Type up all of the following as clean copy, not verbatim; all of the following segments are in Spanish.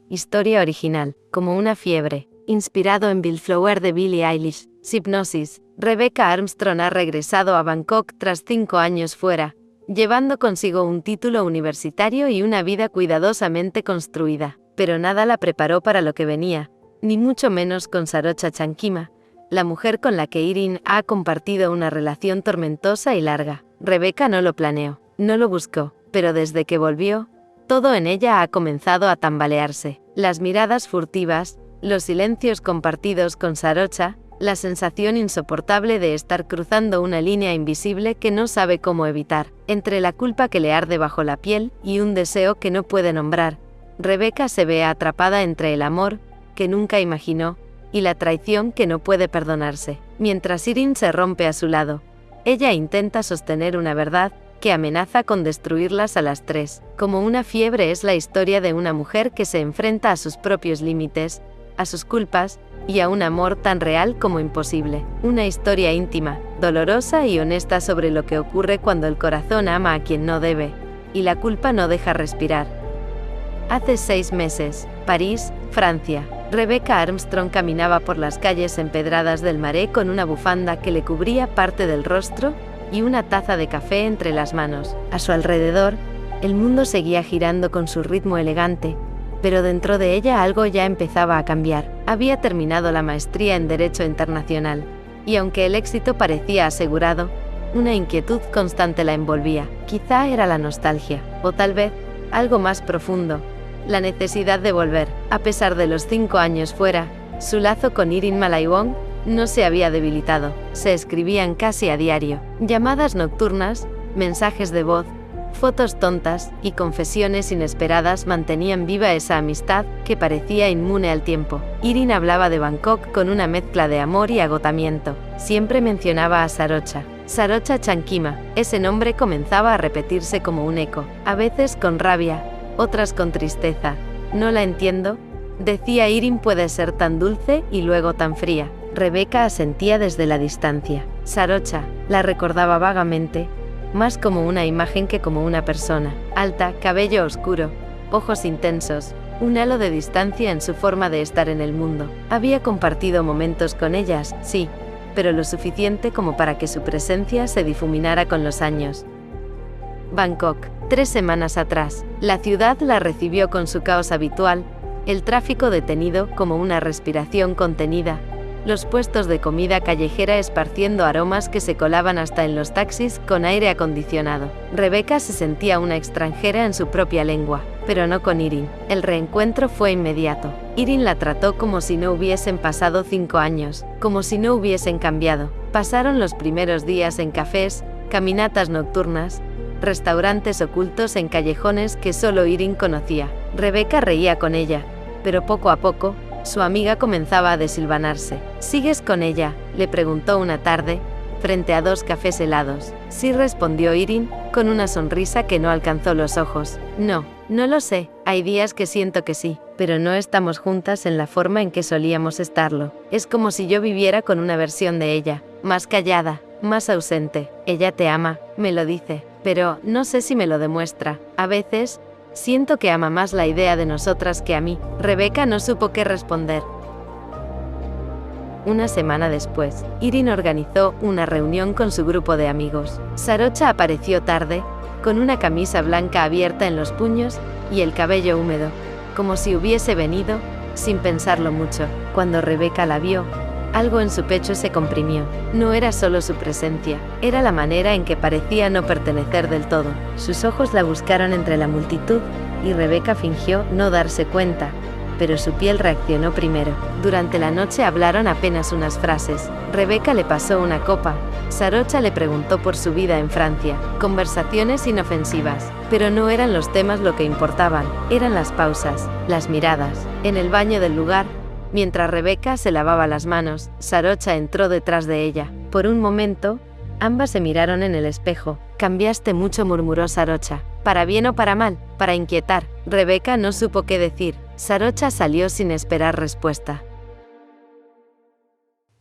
Historia original, como una fiebre. Inspirado en Bellflower de Billie Eilish. Hipnosis. Rebecca Armstrong ha regresado a Bangkok tras 5 años fuera, llevando consigo un título universitario y una vida cuidadosamente construida. Pero nada la preparó para lo que venía, ni mucho menos con Sarocha Chankima, la mujer con la que Irin ha compartido una relación tormentosa y larga. Rebecca no lo planeó, no lo buscó, pero desde que volvió, todo en ella ha comenzado a tambalearse. Las miradas furtivas, los silencios compartidos con Sarocha, la sensación insoportable de estar cruzando una línea invisible que no sabe cómo evitar, entre la culpa que le arde bajo la piel y un deseo que no puede nombrar. Rebecca se ve atrapada entre el amor, que nunca imaginó, y la traición que no puede perdonarse. Mientras Irin se rompe a su lado, ella intenta sostener una verdad que amenaza con destruirlas a las tres. Como una fiebre es la historia de una mujer que se enfrenta a sus propios límites, a sus culpas, y a un amor tan real como imposible. Una historia íntima, dolorosa y honesta sobre lo que ocurre cuando el corazón ama a quien no debe, y la culpa no deja respirar. Hace 6 meses, París, Francia. Rebecca Armstrong caminaba por las calles empedradas del Marais con una bufanda que le cubría parte del rostro y una taza de café entre las manos. A su alrededor, el mundo seguía girando con su ritmo elegante, pero dentro de ella algo ya empezaba a cambiar. Había terminado la maestría en Derecho Internacional, y aunque el éxito parecía asegurado, una inquietud constante la envolvía. Quizá era la nostalgia, o tal vez, algo más profundo, la necesidad de volver. A pesar de los 5 años fuera, su lazo con Irin Malaiwong no se había debilitado. Se escribían casi a diario. Llamadas nocturnas, mensajes de voz, fotos tontas y confesiones inesperadas mantenían viva esa amistad que parecía inmune al tiempo. Irin hablaba de Bangkok con una mezcla de amor y agotamiento. Siempre mencionaba a Sarocha. Sarocha Chankima. Ese nombre comenzaba a repetirse como un eco, a veces con rabia, otras con tristeza. No la entiendo, decía Irin, puede ser tan dulce y luego tan fría. Rebecca asentía desde la distancia. Sarocha, la recordaba vagamente, más como una imagen que como una persona. Alta, cabello oscuro, ojos intensos, un halo de distancia en su forma de estar en el mundo. Había compartido momentos con ellas, sí, pero lo suficiente como para que su presencia se difuminara con los años. Bangkok. 3 semanas atrás, la ciudad la recibió con su caos habitual, el tráfico detenido como una respiración contenida, los puestos de comida callejera esparciendo aromas que se colaban hasta en los taxis con aire acondicionado. Rebecca se sentía una extranjera en su propia lengua, pero no con Irin. El reencuentro fue inmediato. Irin la trató como si no hubiesen pasado 5 años, como si no hubiesen cambiado. Pasaron los primeros días en cafés, caminatas nocturnas, restaurantes ocultos en callejones que solo Irin conocía. Rebecca reía con ella, pero poco a poco, su amiga comenzaba a desilvanarse. ¿Sigues con ella?, le preguntó una tarde, frente a 2 cafés helados. Sí, respondió Irin, con una sonrisa que no alcanzó los ojos. No lo sé, hay días que siento que sí, pero no estamos juntas en la forma en que solíamos estarlo. Es como si yo viviera con una versión de ella, más callada, más ausente. Ella te ama, me lo dice, pero no sé si me lo demuestra. A veces, siento que ama más la idea de nosotras que a mí. Rebecca no supo qué responder. Una semana después, Irin organizó una reunión con su grupo de amigos. Sarocha apareció tarde, con una camisa blanca abierta en los puños y el cabello húmedo, como si hubiese venido, sin pensarlo mucho. Cuando Rebecca la vio, algo en su pecho se comprimió. No era solo su presencia, era la manera en que parecía no pertenecer del todo. Sus ojos la buscaron entre la multitud, y Rebecca fingió no darse cuenta, pero su piel reaccionó primero. Durante la noche hablaron apenas unas frases. Rebecca le pasó una copa. Sarocha le preguntó por su vida en Francia. Conversaciones inofensivas. Pero no eran los temas lo que importaban, eran las pausas, las miradas. En el baño del lugar, mientras Rebecca se lavaba las manos, Sarocha entró detrás de ella. Por un momento, ambas se miraron en el espejo. Cambiaste mucho, murmuró Sarocha. ¿Para bien o para mal? Para inquietar. Rebecca no supo qué decir. Sarocha salió sin esperar respuesta.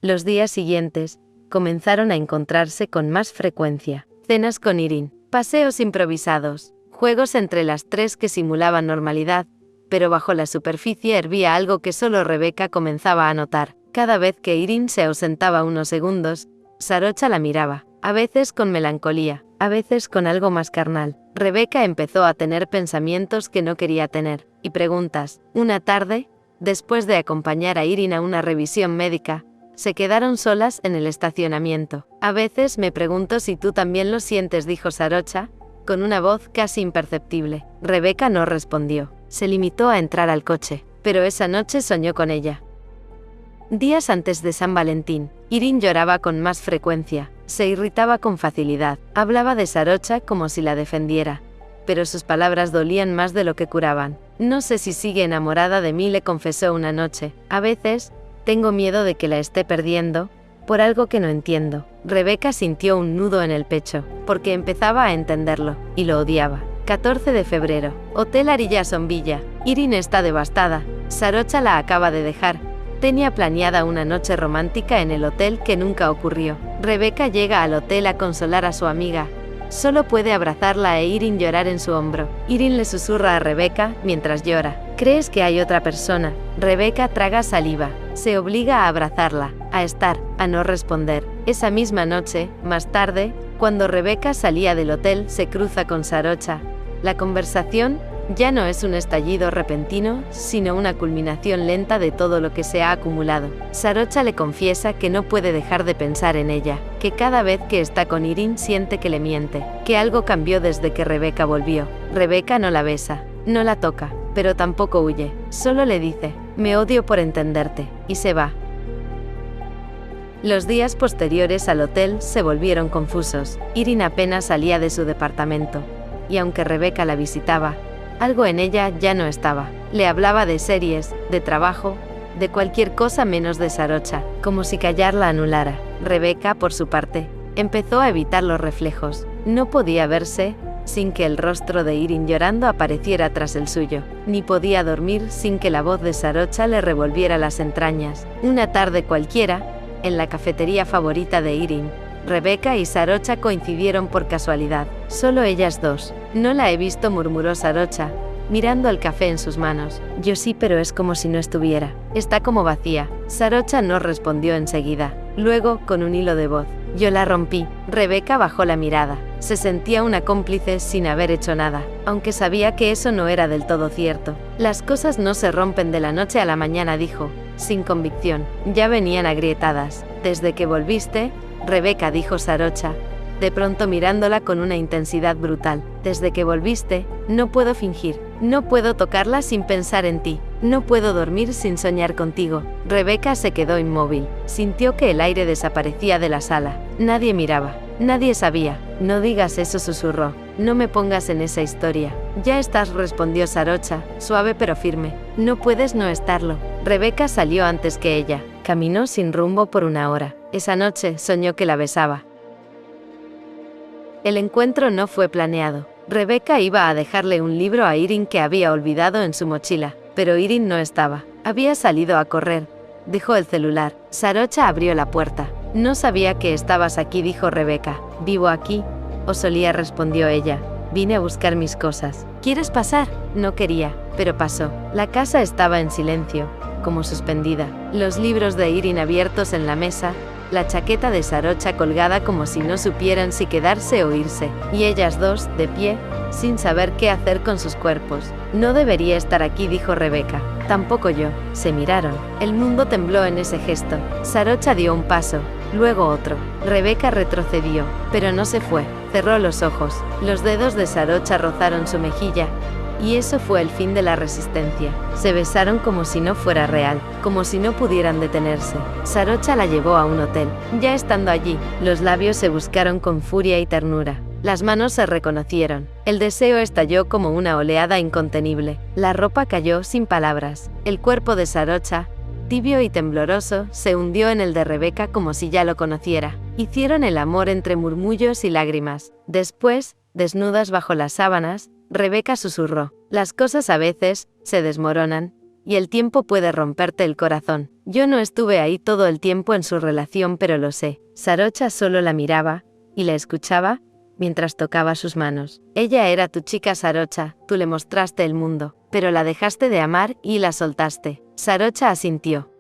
Los días siguientes, comenzaron a encontrarse con más frecuencia. Cenas con Irin, paseos improvisados, juegos entre las tres que simulaban normalidad, pero bajo la superficie hervía algo que solo Rebeca comenzaba a notar. Cada vez que Irene se ausentaba unos segundos, Sarocha la miraba, a veces con melancolía, a veces con algo más carnal. Rebeca empezó a tener pensamientos que no quería tener, y preguntas. Una tarde, después de acompañar a Irene a una revisión médica, se quedaron solas en el estacionamiento. A veces me pregunto si tú también lo sientes, dijo Sarocha, con una voz casi imperceptible. Rebeca no respondió. Se limitó a entrar al coche, pero esa noche soñó con ella. Días antes de San Valentín, Irene lloraba con más frecuencia, se irritaba con facilidad, hablaba de Sarocha como si la defendiera, pero sus palabras dolían más de lo que curaban. No sé si sigue enamorada de mí, le confesó una noche. A veces, tengo miedo de que la esté perdiendo, por algo que no entiendo. Rebeca sintió un nudo en el pecho, porque empezaba a entenderlo, y lo odiaba. 14 de febrero. Hotel Arilla Villa. Irene está devastada. Sarocha la acaba de dejar. Tenía planeada una noche romántica en el hotel que nunca ocurrió. Rebeca llega al hotel a consolar a su amiga. Solo puede abrazarla e Irene llorar en su hombro. Irene le susurra a Rebeca mientras llora. ¿Crees que hay otra persona? Rebeca traga saliva. Se obliga a abrazarla, a estar, a no responder. Esa misma noche, más tarde, cuando Rebeca salía del hotel, se cruza con Sarocha. La conversación ya no es un estallido repentino, sino una culminación lenta de todo lo que se ha acumulado. Sarocha le confiesa que no puede dejar de pensar en ella, que cada vez que está con Irene siente que le miente, que algo cambió desde que Rebeca volvió. Rebeca no la besa, no la toca, pero tampoco huye, solo le dice, me odio por entenderte, y se va. Los días posteriores al hotel se volvieron confusos. Irene apenas salía de su departamento, y aunque Rebeca la visitaba, algo en ella ya no estaba. Le hablaba de series, de trabajo, de cualquier cosa menos de Sarocha, como si callarla anulara. Rebeca, por su parte, empezó a evitar los reflejos. No podía verse sin que el rostro de Irene llorando apareciera tras el suyo, ni podía dormir sin que la voz de Sarocha le revolviera las entrañas. Una tarde cualquiera, en la cafetería favorita de Irene, Rebeca y Sarocha coincidieron por casualidad. Solo ellas dos. No la he visto, murmuró Sarocha, mirando el café en sus manos. Yo sí, pero es como si no estuviera. Está como vacía. Sarocha no respondió enseguida. Luego, con un hilo de voz. Yo la rompí. Rebeca bajó la mirada. Se sentía una cómplice sin haber hecho nada, aunque sabía que eso no era del todo cierto. Las cosas no se rompen de la noche a la mañana, dijo, sin convicción. Ya venían agrietadas. Desde que volviste, Rebeca, dijo Sarocha, de pronto mirándola con una intensidad brutal. Desde que volviste, no puedo fingir, no puedo tocarla sin pensar en ti, no puedo dormir sin soñar contigo. Rebeca se quedó inmóvil, sintió que el aire desaparecía de la sala. Nadie miraba, nadie sabía. No digas eso, susurró, no me pongas en esa historia. Ya estás, respondió Sarocha, suave pero firme. No puedes no estarlo. Rebeca salió antes que ella, caminó sin rumbo por una hora. Esa noche soñó que la besaba. El encuentro no fue planeado. Rebeca iba a dejarle un libro a Irene que había olvidado en su mochila, pero Irene no estaba. Había salido a correr. Dejó el celular. Sarocha abrió la puerta. No sabía que estabas aquí, dijo Rebeca. Vivo aquí, o solía, respondió ella. Vine a buscar mis cosas. ¿Quieres pasar? No quería, pero pasó. La casa estaba en silencio, como suspendida. Los libros de Irene abiertos en la mesa, la chaqueta de Sarocha colgada como si no supieran si quedarse o irse, y ellas dos, de pie, sin saber qué hacer con sus cuerpos. No debería estar aquí, dijo Rebeca. Tampoco yo. Se miraron. El mundo tembló en ese gesto. Sarocha dio un paso, luego otro. Rebeca retrocedió, pero no se fue. Cerró los ojos. Los dedos de Sarocha rozaron su mejilla, y eso fue el fin de la resistencia. Se besaron como si no fuera real, como si no pudieran detenerse. Sarocha la llevó a un hotel. Ya estando allí, los labios se buscaron con furia y ternura. Las manos se reconocieron. El deseo estalló como una oleada incontenible. La ropa cayó sin palabras. El cuerpo de Sarocha, tibio y tembloroso, se hundió en el de Rebeca como si ya lo conociera. Hicieron el amor entre murmullos y lágrimas. Después, desnudas bajo las sábanas, Rebeca susurró, las cosas a veces se desmoronan, y el tiempo puede romperte el corazón. Yo no estuve ahí todo el tiempo en su relación, pero lo sé. Sarocha solo la miraba, y la escuchaba, mientras tocaba sus manos. Ella era tu chica, Sarocha, tú le mostraste el mundo. pero la dejaste de amar y la soltaste. Sarocha asintió.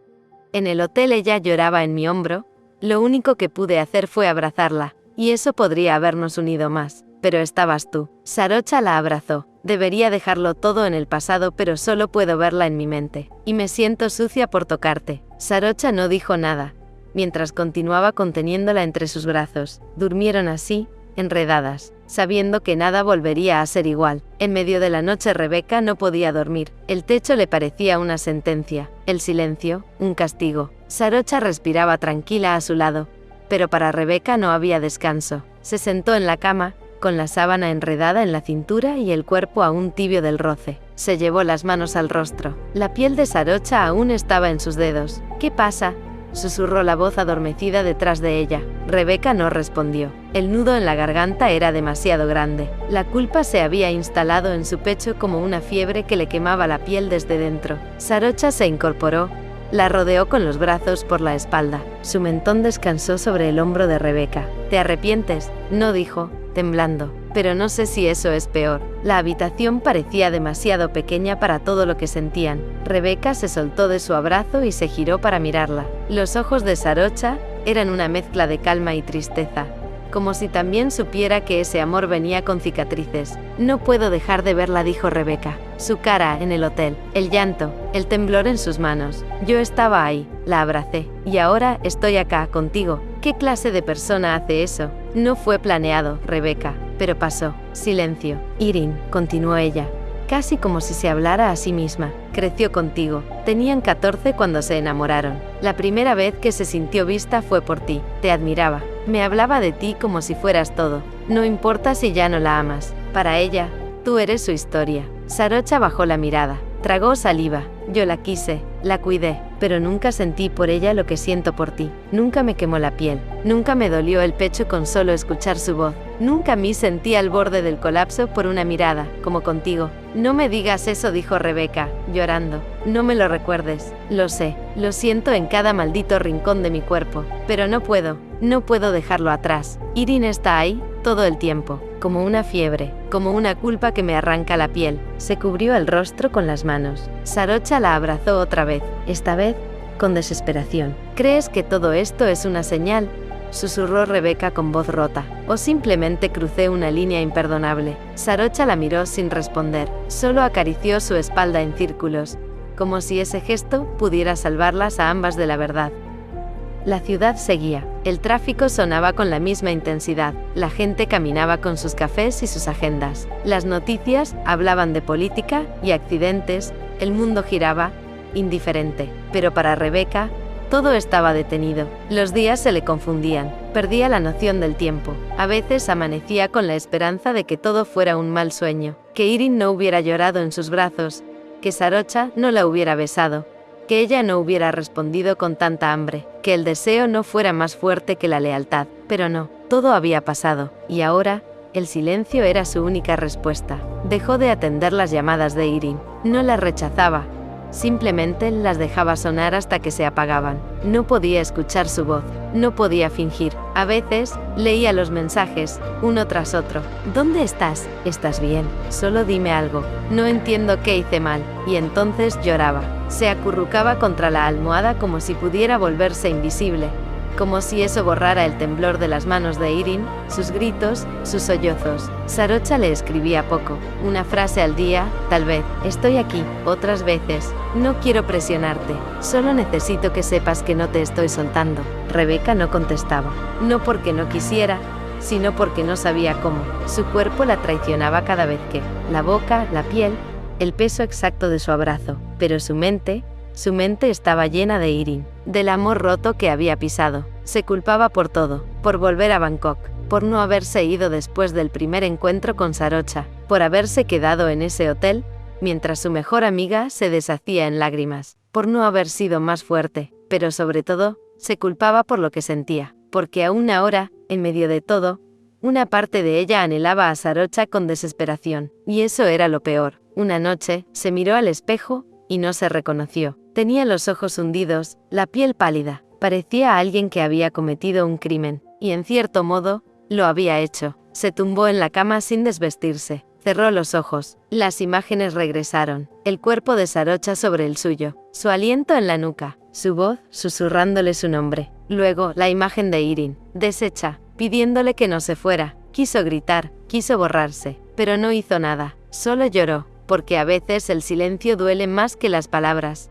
En el hotel ella lloraba en mi hombro, lo único que pude hacer fue abrazarla, y eso podría habernos unido más, pero estabas tú. Sarocha la abrazó. Debería dejarlo todo en el pasado, pero solo puedo verla en mi mente, y me siento sucia por tocarte. Sarocha no dijo nada, mientras continuaba conteniéndola entre sus brazos. Durmieron así, enredadas, sabiendo que nada volvería a ser igual. En medio de la noche Rebeca no podía dormir. El techo le parecía una sentencia, el silencio, un castigo. Sarocha respiraba tranquila a su lado, pero para Rebeca no había descanso. Se sentó en la cama, con la sábana enredada en la cintura y el cuerpo aún tibio del roce. Se llevó las manos al rostro. La piel de Sarocha aún estaba en sus dedos. ¿Qué pasa?, susurró la voz adormecida detrás de ella. Rebeca no respondió. El nudo en la garganta era demasiado grande. La culpa se había instalado en su pecho como una fiebre que le quemaba la piel desde dentro. Sarocha se incorporó, la rodeó con los brazos por la espalda. Su mentón descansó sobre el hombro de Rebeca. ¿Te arrepientes?, no dijo, temblando. Pero no sé si eso es peor. La habitación parecía demasiado pequeña para todo lo que sentían. Rebeca se soltó de su abrazo y se giró para mirarla. Los ojos de Sarocha eran una mezcla de calma y tristeza, como si también supiera que ese amor venía con cicatrices. No puedo dejar de verla, dijo Rebeca. Su cara en el hotel, el llanto, el temblor en sus manos. Yo estaba ahí, la abracé, y ahora estoy acá contigo. ¿Qué clase de persona hace eso? No fue planeado, Rebeca, pero pasó. Silencio. Irene, continuó ella, casi como si se hablara a sí misma. Creció contigo. Tenían 14 cuando se enamoraron. La primera vez que se sintió vista fue por ti. Te admiraba. Me hablaba de ti como si fueras todo. No importa si ya no la amas. Para ella, tú eres su historia. Sarocha bajó la mirada. Tragó saliva. Yo la quise, la cuidé, pero nunca sentí por ella lo que siento por ti. Nunca me quemó la piel. Nunca me dolió el pecho con solo escuchar su voz. Nunca me sentí al borde del colapso por una mirada, como contigo. No me digas eso, dijo Rebeca, llorando. No me lo recuerdes. Lo sé, lo siento en cada maldito rincón de mi cuerpo, pero no puedo dejarlo atrás. Irene está ahí, todo el tiempo, como una fiebre, como una culpa que me arranca la piel. Se cubrió el rostro con las manos. Sarocha la abrazó otra vez, esta vez con desesperación. ¿Crees que todo esto es una señal?, susurró Rebeca con voz rota. ¿O simplemente crucé una línea imperdonable? Sarocha la miró sin responder. Solo acarició su espalda en círculos, como si ese gesto pudiera salvarlas a ambas de la verdad. La ciudad seguía. El tráfico sonaba con la misma intensidad. La gente caminaba con sus cafés y sus agendas. Las noticias hablaban de política y accidentes. El mundo giraba, indiferente. Pero para Rebeca, todo estaba detenido. Los días se le confundían. Perdía la noción del tiempo. A veces amanecía con la esperanza de que todo fuera un mal sueño. Que Irene no hubiera llorado en sus brazos. Que Sarocha no la hubiera besado. Que ella no hubiera respondido con tanta hambre. Que el deseo no fuera más fuerte que la lealtad. Pero no, todo había pasado. Y ahora, el silencio era su única respuesta. Dejó de atender las llamadas de Irene. No las rechazaba. Simplemente las dejaba sonar hasta que se apagaban. No podía escuchar su voz. No podía fingir. A veces, leía los mensajes, uno tras otro. ¿Dónde estás? ¿Estás bien? Solo dime algo. No entiendo qué hice mal. Y entonces lloraba. Se acurrucaba contra la almohada como si pudiera volverse invisible. Como si eso borrara el temblor de las manos de Irene, sus gritos, sus sollozos. Sarocha le escribía poco, una frase al día, tal vez. Estoy aquí, otras veces. No quiero presionarte, solo necesito que sepas que no te estoy soltando. Rebeca no contestaba, no porque no quisiera, sino porque no sabía cómo. Su cuerpo la traicionaba cada vez que, la boca, la piel, el peso exacto de su abrazo, pero su mente estaba llena de Irene, del amor roto que había pisado. Se culpaba por todo, por volver a Bangkok, por no haberse ido después del primer encuentro con Sarocha, por haberse quedado en ese hotel, mientras su mejor amiga se deshacía en lágrimas, por no haber sido más fuerte, pero sobre todo, se culpaba por lo que sentía, porque aún ahora, en medio de todo, una parte de ella anhelaba a Sarocha con desesperación, y eso era lo peor. Una noche, se miró al espejo, y no se reconoció. Tenía los ojos hundidos, la piel pálida. Parecía a alguien que había cometido un crimen, y en cierto modo, lo había hecho. Se tumbó en la cama sin desvestirse. Cerró los ojos. Las imágenes regresaron. El cuerpo de Sarocha sobre el suyo. Su aliento en la nuca. Su voz, susurrándole su nombre. Luego, la imagen de Irene, deshecha, pidiéndole que no se fuera. Quiso gritar, quiso borrarse, pero no hizo nada. Solo lloró, porque a veces el silencio duele más que las palabras.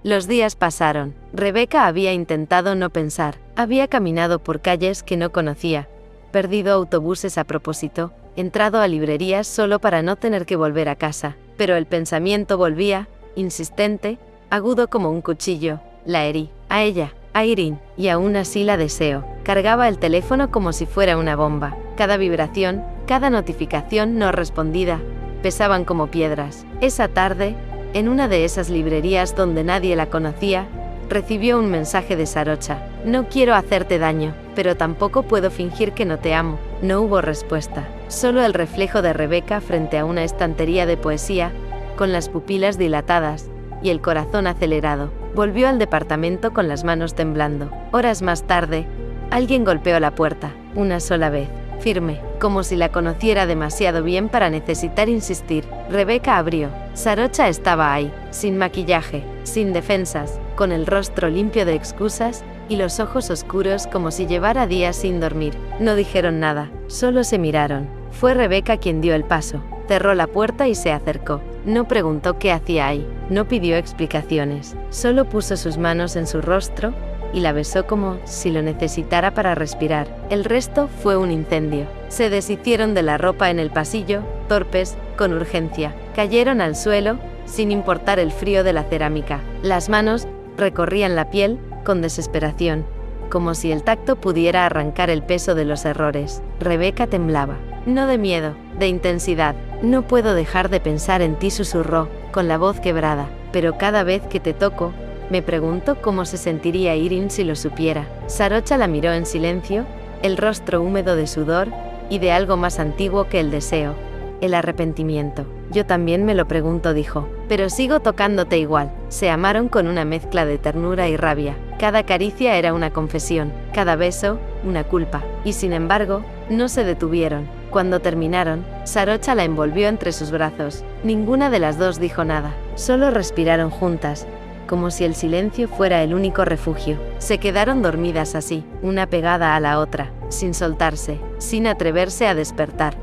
Los días pasaron. Rebecca había intentado no pensar. Había caminado por calles que no conocía. Perdido autobuses a propósito. Entrado a librerías solo para no tener que volver a casa. Pero el pensamiento volvía, insistente, agudo como un cuchillo. La herí. A ella, a Irene, y aún así la deseo. Cargaba el teléfono como si fuera una bomba. Cada vibración, cada notificación no respondida, pesaban como piedras. Esa tarde, en una de esas librerías donde nadie la conocía, recibió un mensaje de Sarocha. No quiero hacerte daño, pero tampoco puedo fingir que no te amo. No hubo respuesta. Solo el reflejo de Rebecca frente a una estantería de poesía, con las pupilas dilatadas y el corazón acelerado. Volvió al departamento con las manos temblando. Horas más tarde, alguien golpeó la puerta, una sola vez. Firme, como si la conociera demasiado bien para necesitar insistir. Rebecca abrió. Sarocha estaba ahí, sin maquillaje, sin defensas, con el rostro limpio de excusas y los ojos oscuros como si llevara días sin dormir. No dijeron nada, solo se miraron. Fue Rebecca quien dio el paso. Cerró la puerta y se acercó. No preguntó qué hacía ahí, no pidió explicaciones. Solo puso sus manos en su rostro y la besó como si lo necesitara para respirar. El resto fue un incendio. Se deshicieron de la ropa en el pasillo, torpes, con urgencia. Cayeron al suelo, sin importar el frío de la cerámica. Las manos recorrían la piel, con desesperación, como si el tacto pudiera arrancar el peso de los errores. Rebecca temblaba. No de miedo, de intensidad. No puedo dejar de pensar en ti, susurró, con la voz quebrada. Pero cada vez que te toco, me pregunto cómo se sentiría Irene si lo supiera. Sarocha la miró en silencio, el rostro húmedo de sudor, y de algo más antiguo que el deseo, el arrepentimiento. Yo también me lo pregunto, dijo, pero sigo tocándote igual. Se amaron con una mezcla de ternura y rabia. Cada caricia era una confesión, cada beso, una culpa. Y sin embargo, no se detuvieron. Cuando terminaron, Sarocha la envolvió entre sus brazos. Ninguna de las dos dijo nada, solo respiraron juntas, como si el silencio fuera el único refugio. Se quedaron dormidas así, una pegada a la otra, sin soltarse, sin atreverse a despertar.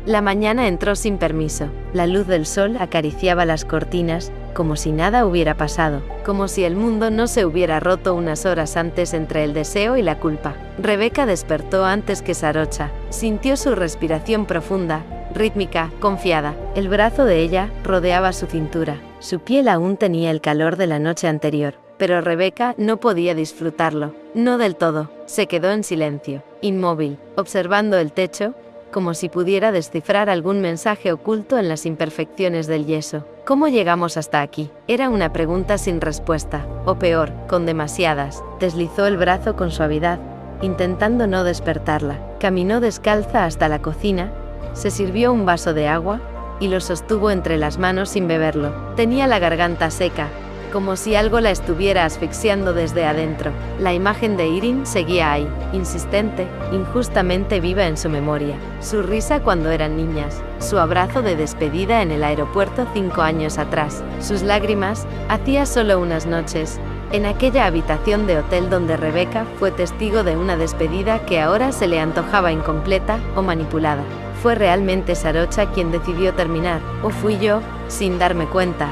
La mañana entró sin permiso. La luz del sol acariciaba las cortinas, como si nada hubiera pasado, como si el mundo no se hubiera roto unas horas antes entre el deseo y la culpa. Rebecca despertó antes que Sarocha. Sintió su respiración profunda, rítmica, confiada. El brazo de ella rodeaba su cintura. Su piel aún tenía el calor de la noche anterior, pero Rebecca no podía disfrutarlo. No del todo. Se quedó en silencio, inmóvil, observando el techo, como si pudiera descifrar algún mensaje oculto en las imperfecciones del yeso. ¿Cómo llegamos hasta aquí? Era una pregunta sin respuesta, o peor, con demasiadas. Deslizó el brazo con suavidad, intentando no despertarla. Caminó descalza hasta la cocina, se sirvió un vaso de agua, y lo sostuvo entre las manos sin beberlo. Tenía la garganta seca, como si algo la estuviera asfixiando desde adentro. La imagen de Irene seguía ahí, insistente, injustamente viva en su memoria. Su risa cuando eran niñas, su abrazo de despedida en el aeropuerto 5 años atrás, sus lágrimas, hacía solo unas noches, en aquella habitación de hotel donde Rebecca fue testigo de una despedida que ahora se le antojaba incompleta o manipulada. ¿Fue realmente Sarocha quien decidió terminar, o fui yo, sin darme cuenta,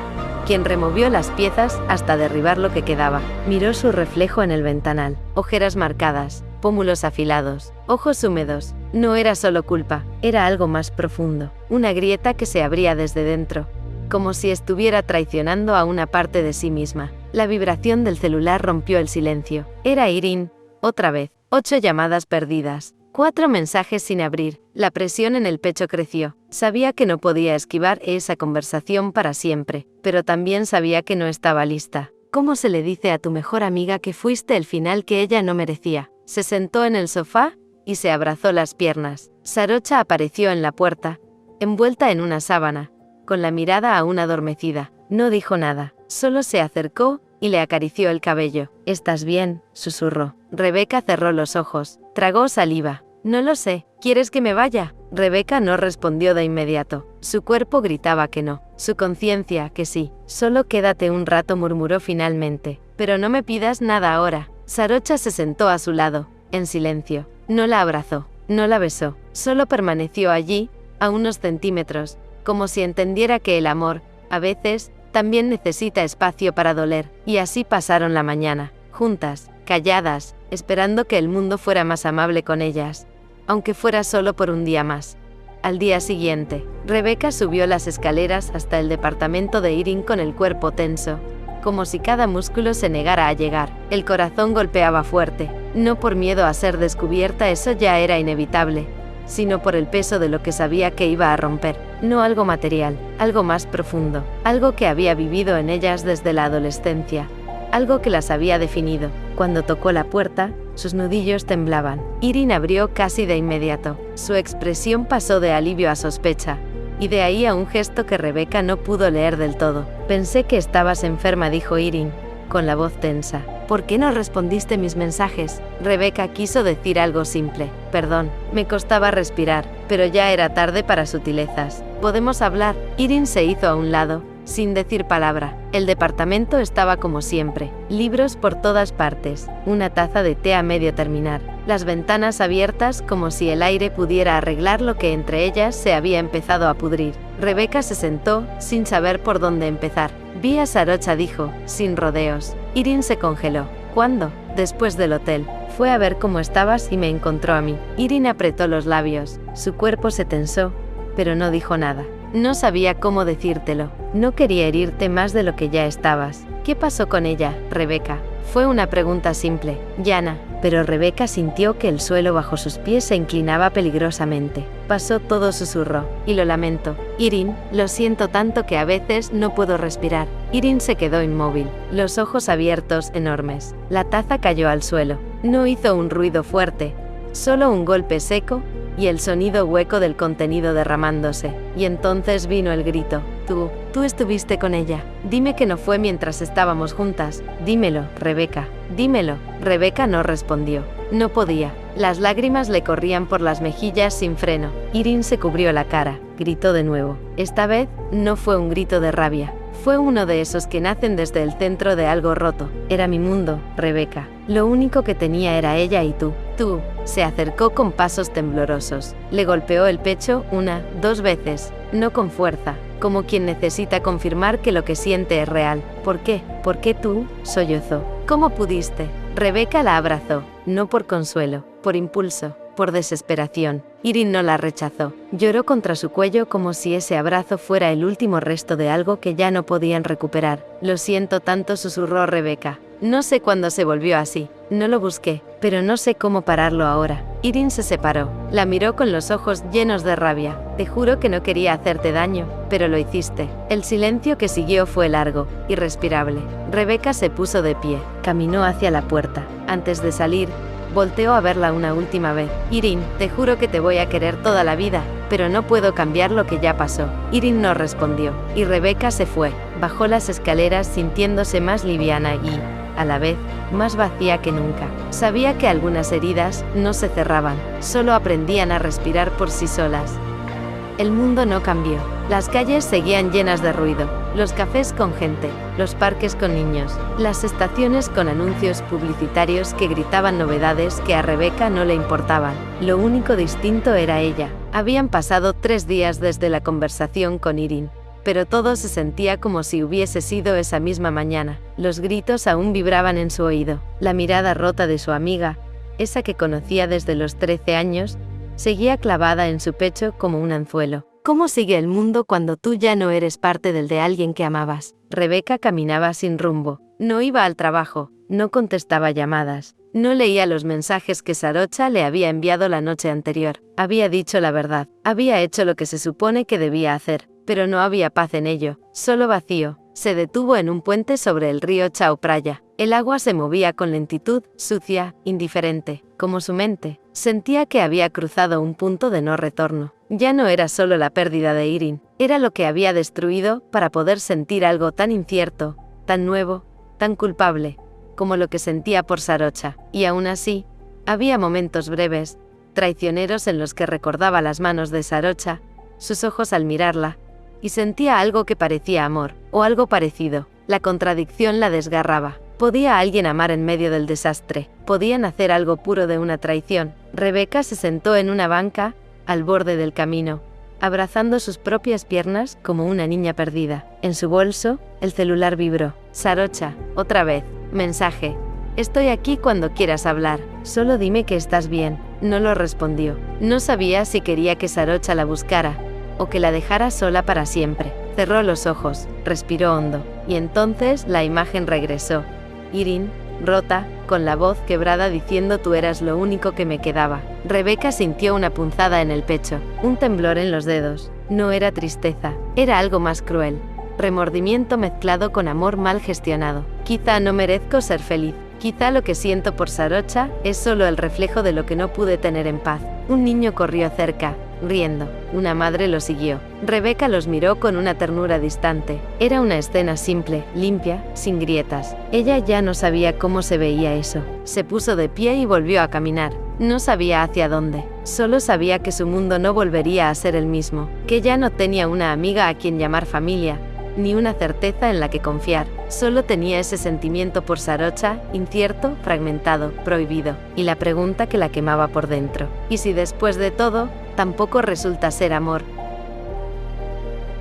quien removió las piezas hasta derribar lo que quedaba? Miró su reflejo en el ventanal, ojeras marcadas, pómulos afilados, ojos húmedos. No era solo culpa, era algo más profundo, una grieta que se abría desde dentro, como si estuviera traicionando a una parte de sí misma. La vibración del celular rompió el silencio. Era Irene, otra vez. 8 llamadas perdidas. 4 mensajes sin abrir. La presión en el pecho creció. Sabía que no podía esquivar esa conversación para siempre, pero también sabía que no estaba lista. ¿Cómo se le dice a tu mejor amiga que fuiste el final que ella no merecía? Se sentó en el sofá y se abrazó las piernas. Sarocha apareció en la puerta, envuelta en una sábana, con la mirada aún adormecida. No dijo nada, solo se acercó y le acarició el cabello. ¿Estás bien?, susurró. Rebecca cerró los ojos, tragó saliva. No lo sé, ¿quieres que me vaya? Rebeca no respondió de inmediato. Su cuerpo gritaba que no, su conciencia que sí. Solo quédate un rato, murmuró finalmente. Pero no me pidas nada ahora. Sarocha se sentó a su lado, en silencio. No la abrazó, no la besó, solo permaneció allí, a unos centímetros, como si entendiera que el amor, a veces, también necesita espacio para doler. Y así pasaron la mañana, juntas, calladas, esperando que el mundo fuera más amable con ellas, aunque fuera solo por un día más. Al día siguiente, Rebeca subió las escaleras hasta el departamento de Irene con el cuerpo tenso, como si cada músculo se negara a llegar. El corazón golpeaba fuerte, no por miedo a ser descubierta, eso ya era inevitable, sino por el peso de lo que sabía que iba a romper. No algo material, algo más profundo, algo que había vivido en ellas desde la adolescencia, algo que las había definido. Cuando tocó la puerta, sus nudillos temblaban. Irene abrió casi de inmediato. Su expresión pasó de alivio a sospecha, y de ahí a un gesto que Rebeca no pudo leer del todo. Pensé que estabas enferma, dijo Irene, con la voz tensa. ¿Por qué no respondiste mis mensajes? Rebeca quiso decir algo simple. Perdón, me costaba respirar, pero ya era tarde para sutilezas. ¿Podemos hablar? Irene se hizo a un lado, sin decir palabra. El departamento estaba como siempre, libros por todas partes, una taza de té a medio terminar, las ventanas abiertas como si el aire pudiera arreglar lo que entre ellas se había empezado a pudrir. Rebeca se sentó, sin saber por dónde empezar. Vi a Sarocha, dijo, sin rodeos. Irene se congeló. ¿Cuándo? Después del hotel. Fue a ver cómo estabas y me encontró a mí. Irene apretó los labios, su cuerpo se tensó, pero no dijo nada. No sabía cómo decírtelo. No quería herirte más de lo que ya estabas. ¿Qué pasó con ella, Rebeca? Fue una pregunta simple, llana, pero Rebeca sintió que el suelo bajo sus pies se inclinaba peligrosamente. Pasó todo, susurró, y lo lamento. Irene, lo siento tanto que a veces no puedo respirar. Irene se quedó inmóvil, los ojos abiertos, enormes. La taza cayó al suelo. No hizo un ruido fuerte, solo un golpe seco, y el sonido hueco del contenido derramándose. Y entonces vino el grito. Tú estuviste con ella. Dime que no fue mientras estábamos juntas. Dímelo, Rebeca. Dímelo. Rebeca no respondió. No podía. Las lágrimas le corrían por las mejillas sin freno. Irene se cubrió la cara. Gritó de nuevo. Esta vez, no fue un grito de rabia. Fue uno de esos que nacen desde el centro de algo roto. Era mi mundo, Rebeca. Lo único que tenía era ella y tú. Tú. Se acercó con pasos temblorosos. Le golpeó el pecho 1, 2 veces, no con fuerza, como quien necesita confirmar que lo que siente es real. ¿Por qué? ¿Por qué tú? Sollozó. ¿Cómo pudiste? Rebeca la abrazó, no por consuelo, por impulso, por desesperación. Irene no la rechazó. Lloró contra su cuello como si ese abrazo fuera el último resto de algo que ya no podían recuperar. Lo siento tanto, susurró Rebeca. No sé cuándo se volvió así. No lo busqué, pero no sé cómo pararlo ahora. Irene se separó. La miró con los ojos llenos de rabia. Te juro que no quería hacerte daño, pero lo hiciste. El silencio que siguió fue largo, irrespirable. Rebeca se puso de pie. Caminó hacia la puerta. Antes de salir, volteó a verla una última vez. Irene, te juro que te voy a querer toda la vida, pero no puedo cambiar lo que ya pasó. Irene no respondió, y Rebeca se fue. Bajó las escaleras sintiéndose más liviana y, a la vez, más vacía que nunca. Sabía que algunas heridas no se cerraban, solo aprendían a respirar por sí solas. El mundo no cambió. Las calles seguían llenas de ruido, los cafés con gente, los parques con niños, las estaciones con anuncios publicitarios que gritaban novedades que a Rebeca no le importaban. Lo único distinto era ella. Habían pasado 3 días desde la conversación con Irene, pero todo se sentía como si hubiese sido esa misma mañana. Los gritos aún vibraban en su oído. La mirada rota de su amiga, esa que conocía desde los 13 años, seguía clavada en su pecho como un anzuelo. ¿Cómo sigue el mundo cuando tú ya no eres parte del de alguien que amabas? Rebeca caminaba sin rumbo. No iba al trabajo, no contestaba llamadas, no leía los mensajes que Sarocha le había enviado la noche anterior. Había dicho la verdad, había hecho lo que se supone que debía hacer, pero no había paz en ello, solo vacío. Se detuvo en un puente sobre el río Chao Phraya. El agua se movía con lentitud, sucia, indiferente, como su mente. Sentía que había cruzado un punto de no retorno. Ya no era solo la pérdida de Irene, era lo que había destruido para poder sentir algo tan incierto, tan nuevo, tan culpable, como lo que sentía por Sarocha. Y aún así, había momentos breves, traicioneros en los que recordaba las manos de Sarocha, sus ojos al mirarla, y sentía algo que parecía amor, o algo parecido. La contradicción la desgarraba. ¿Podía alguien amar en medio del desastre? ¿Podía nacer algo puro de una traición? Rebeca se sentó en una banca, al borde del camino, abrazando sus propias piernas como una niña perdida. En su bolso, el celular vibró. Sarocha, otra vez. Mensaje. Estoy aquí cuando quieras hablar. Solo dime que estás bien. No lo respondió. No sabía si quería que Sarocha la buscara, o que la dejara sola para siempre. Cerró los ojos, respiró hondo, y entonces la imagen regresó. Irene, rota, con la voz quebrada diciendo tú eras lo único que me quedaba. Rebeca sintió una punzada en el pecho, un temblor en los dedos. No era tristeza, era algo más cruel. Remordimiento mezclado con amor mal gestionado. Quizá no merezco ser feliz. Quizá lo que siento por Sarocha es solo el reflejo de lo que no pude tener en paz. Un niño corrió cerca, riendo. Una madre lo siguió. Rebeca los miró con una ternura distante. Era una escena simple, limpia, sin grietas. Ella ya no sabía cómo se veía eso. Se puso de pie y volvió a caminar. No sabía hacia dónde. Solo sabía que su mundo no volvería a ser el mismo. Que ya no tenía una amiga a quien llamar familia, ni una certeza en la que confiar. Solo tenía ese sentimiento por Sarocha, incierto, fragmentado, prohibido, y la pregunta que la quemaba por dentro. ¿Y si después de todo, tampoco resulta ser amor?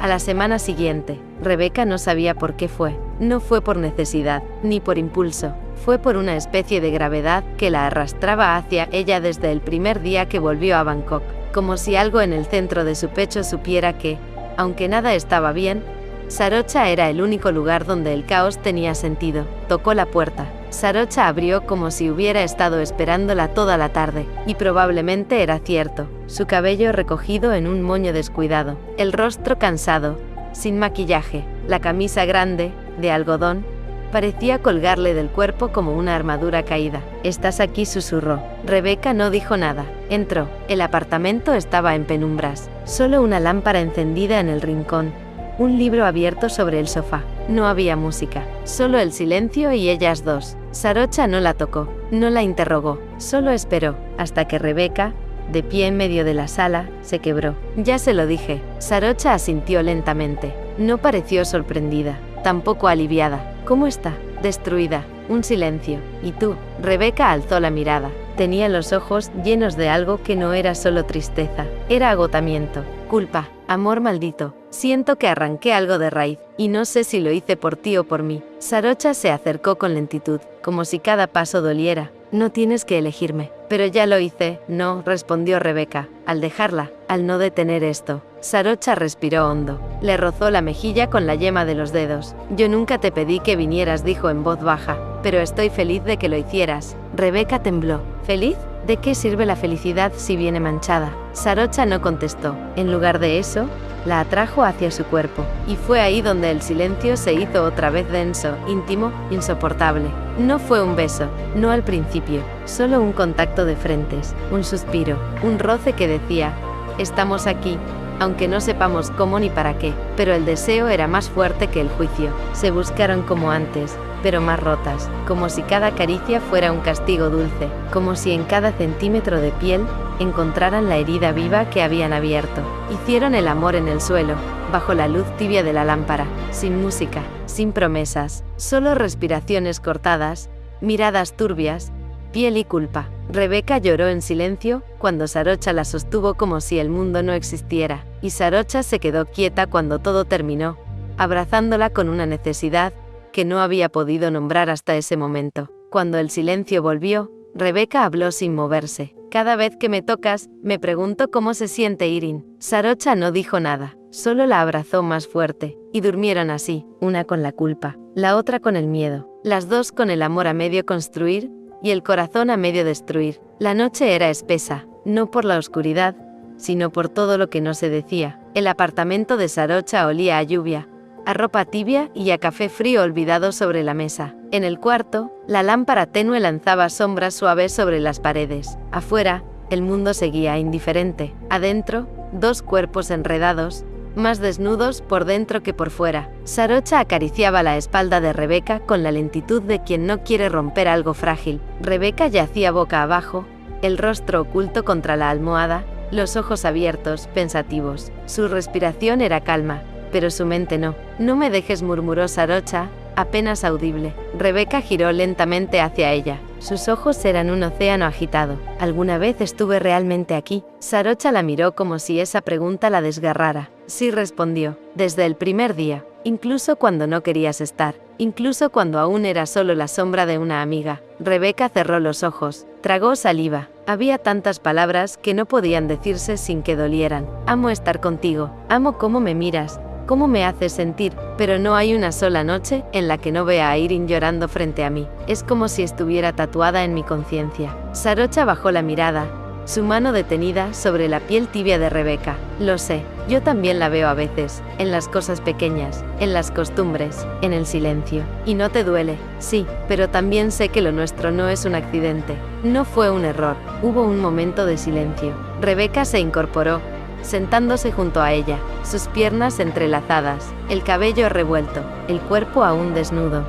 A la semana siguiente, Rebeca no sabía por qué fue. No fue por necesidad, ni por impulso. Fue por una especie de gravedad que la arrastraba hacia ella desde el primer día que volvió a Bangkok. Como si algo en el centro de su pecho supiera que, aunque nada estaba bien, Sarocha era el único lugar donde el caos tenía sentido. Tocó la puerta. Sarocha abrió como si hubiera estado esperándola toda la tarde, y probablemente era cierto. Su cabello recogido en un moño descuidado, el rostro cansado, sin maquillaje, la camisa grande, de algodón, parecía colgarle del cuerpo como una armadura caída. «¿Estás aquí?», susurró. Rebeca no dijo nada. Entró. El apartamento estaba en penumbras. Solo una lámpara encendida en el rincón. Un libro abierto sobre el sofá. No había música, solo el silencio y ellas dos. Sarocha no la tocó, no la interrogó, solo esperó, hasta que Rebeca, de pie en medio de la sala, se quebró. «Ya se lo dije». Sarocha asintió lentamente. No pareció sorprendida, tampoco aliviada. «¿Cómo está?» «Destruida». Un silencio. «¿Y tú?» Rebeca alzó la mirada. Tenía los ojos llenos de algo que no era solo tristeza, era agotamiento, culpa, amor maldito. «Siento que arranqué algo de raíz, y no sé si lo hice por ti o por mí». Sarocha se acercó con lentitud, como si cada paso doliera. «No tienes que elegirme». «Pero ya lo hice». «No», respondió Rebeca, al dejarla, al no detener esto. Sarocha respiró hondo. Le rozó la mejilla con la yema de los dedos. «Yo nunca te pedí que vinieras», dijo en voz baja, «pero estoy feliz de que lo hicieras». Rebeca tembló. «¿Feliz? ¿De qué sirve la felicidad si viene manchada?» Sarocha no contestó. En lugar de eso, la atrajo hacia su cuerpo, y fue ahí donde el silencio se hizo otra vez denso, íntimo, insoportable. No fue un beso, no al principio, solo un contacto de frentes, un suspiro, un roce que decía, «Estamos aquí», aunque no sepamos cómo ni para qué, pero el deseo era más fuerte que el juicio. Se buscaron como antes, pero más rotas, como si cada caricia fuera un castigo dulce, como si en cada centímetro de piel encontraran la herida viva que habían abierto. Hicieron el amor en el suelo, bajo la luz tibia de la lámpara, sin música, sin promesas, solo respiraciones cortadas, miradas turbias, piel y culpa. Rebeca lloró en silencio cuando Sarocha la sostuvo como si el mundo no existiera, y Sarocha se quedó quieta cuando todo terminó, abrazándola con una necesidad que no había podido nombrar hasta ese momento. Cuando el silencio volvió, Rebeca habló sin moverse. «Cada vez que me tocas, me pregunto cómo se siente Irene». Sarocha no dijo nada, solo la abrazó más fuerte, y durmieron así, una con la culpa, la otra con el miedo, las dos con el amor a medio construir, y el corazón a medio destruir. La noche era espesa, no por la oscuridad, sino por todo lo que no se decía. El apartamento de Sarocha olía a lluvia, a ropa tibia y a café frío olvidado sobre la mesa. En el cuarto, la lámpara tenue lanzaba sombras suaves sobre las paredes. Afuera, el mundo seguía indiferente. Adentro, dos cuerpos enredados, más desnudos por dentro que por fuera. Sarocha acariciaba la espalda de Rebeca con la lentitud de quien no quiere romper algo frágil. Rebeca yacía boca abajo, el rostro oculto contra la almohada, los ojos abiertos, pensativos. Su respiración era calma, pero su mente no. No me dejes, murmuró Sarocha, apenas audible. Rebeca giró lentamente hacia ella. Sus ojos eran un océano agitado. ¿Alguna vez estuve realmente aquí? Sarocha la miró como si esa pregunta la desgarrara. Sí, respondió. Desde el primer día. Incluso cuando no querías estar. Incluso cuando aún era solo la sombra de una amiga. Rebeca cerró los ojos. Tragó saliva. Había tantas palabras que no podían decirse sin que dolieran. Amo estar contigo. Amo cómo me miras. Cómo me haces sentir, pero no hay una sola noche en la que no vea a Irene llorando frente a mí. Es como si estuviera tatuada en mi conciencia. Sarocha bajó la mirada, su mano detenida sobre la piel tibia de Rebeca. Lo sé, yo también la veo a veces, en las cosas pequeñas, en las costumbres, en el silencio. Y no te duele, sí, pero también sé que lo nuestro no es un accidente. No fue un error. Hubo un momento de silencio. Rebeca se incorporó, sentándose junto a ella, sus piernas entrelazadas, el cabello revuelto, el cuerpo aún desnudo,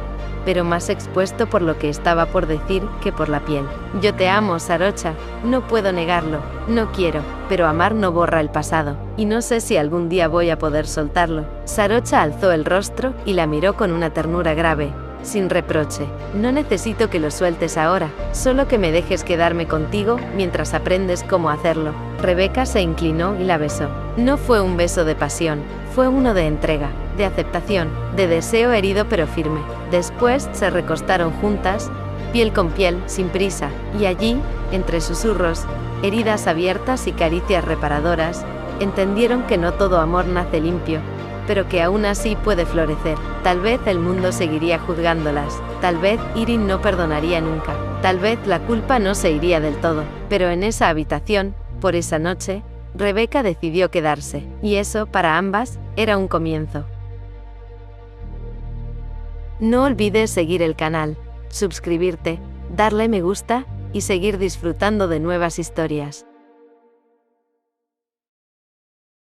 pero más expuesto por lo que estaba por decir que por la piel. Yo te amo, Sarocha, no puedo negarlo, no quiero, pero amar no borra el pasado, y no sé si algún día voy a poder soltarlo. Sarocha alzó el rostro y la miró con una ternura grave, sin reproche. No necesito que lo sueltes ahora, solo que me dejes quedarme contigo mientras aprendes cómo hacerlo. Rebeca se inclinó y la besó. No fue un beso de pasión, fue uno de entrega, de aceptación, de deseo herido pero firme. Después se recostaron juntas, piel con piel, sin prisa, y allí, entre susurros, heridas abiertas y caricias reparadoras, entendieron que no todo amor nace limpio, pero que aún así puede florecer. Tal vez el mundo seguiría juzgándolas, tal vez Irene no perdonaría nunca, tal vez la culpa no se iría del todo, pero en esa habitación, por esa noche, Rebeca decidió quedarse, y eso, para ambas, era un comienzo. No olvides seguir el canal, suscribirte, darle me gusta, y seguir disfrutando de nuevas historias.